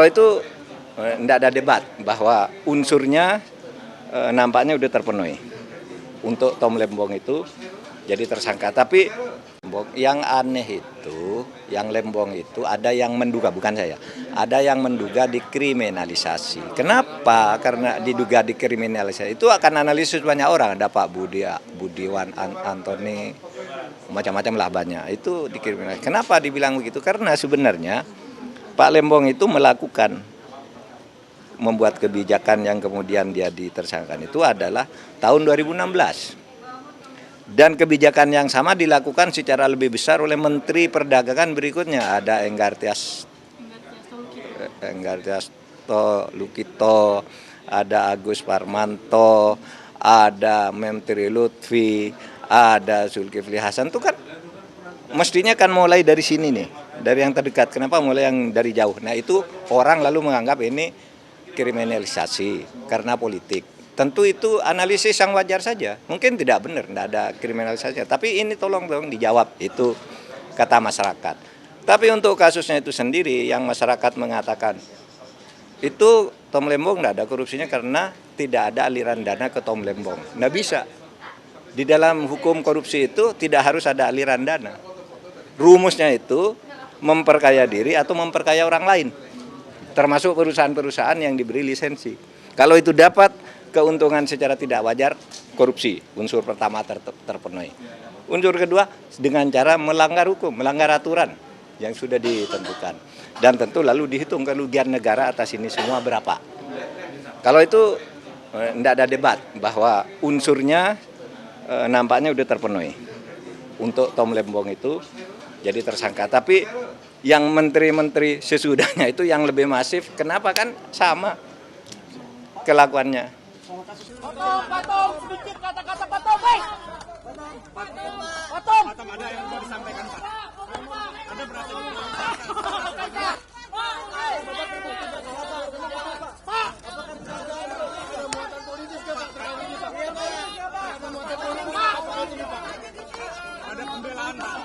Kalau itu tidak ada debat bahwa unsurnya nampaknya udah terpenuhi untuk Tom Lembong itu jadi tersangka. Tapi yang aneh itu, yang Lembong itu ada yang menduga, bukan saya, ada yang menduga dikriminalisasi. Kenapa? Karena diduga dikriminalisasi itu akan analisis banyak orang. Ada Pak Budiwan Antoni, macam-macam lah banyak. Itu dikriminalisasi. Kenapa dibilang begitu? Karena sebenarnya Pak Lembong itu membuat kebijakan yang kemudian dia ditersangkakan itu adalah tahun 2016. Dan kebijakan yang sama dilakukan secara lebih besar oleh Menteri Perdagangan berikutnya. Ada Enggartias Lukito, ada Agus Parmanto, ada Menteri Lutfi, ada Zulkifli Hasan. Itu kan mestinya kan mulai dari sini nih, dari yang terdekat. Kenapa mulai yang dari jauh? Nah itu orang lalu menganggap ini kriminalisasi karena politik. Tentu itu analisis yang wajar saja. Mungkin tidak benar, tidak ada kriminalisasi. Tapi ini tolong dijawab, itu kata masyarakat. Tapi untuk kasusnya itu sendiri yang masyarakat mengatakan itu Tom Lembong tidak ada korupsinya karena tidak ada aliran dana ke Tom Lembong. Tidak bisa. Di dalam hukum korupsi itu tidak harus ada aliran dana. Rumusnya itu memperkaya diri atau memperkaya orang lain. Termasuk perusahaan-perusahaan yang diberi lisensi. Kalau itu dapat keuntungan secara tidak wajar, korupsi. Unsur pertama terpenuhi. Unsur kedua, dengan cara melanggar hukum, melanggar aturan yang sudah ditentukan. Dan tentu lalu dihitung kerugian negara atas ini semua berapa. Kalau itu tidak ada debat bahwa unsurnya nampaknya sudah terpenuhi untuk Tom Lembong itu jadi tersangka. Tapi yang menteri-menteri sesudahnya itu yang lebih masif, kenapa kan sama kelakuannya. Patom, sedikit kata-kata Patom, baik. Patom, ada yang mau disampaikan Pak. Ada berarti ada pembelaan Pak.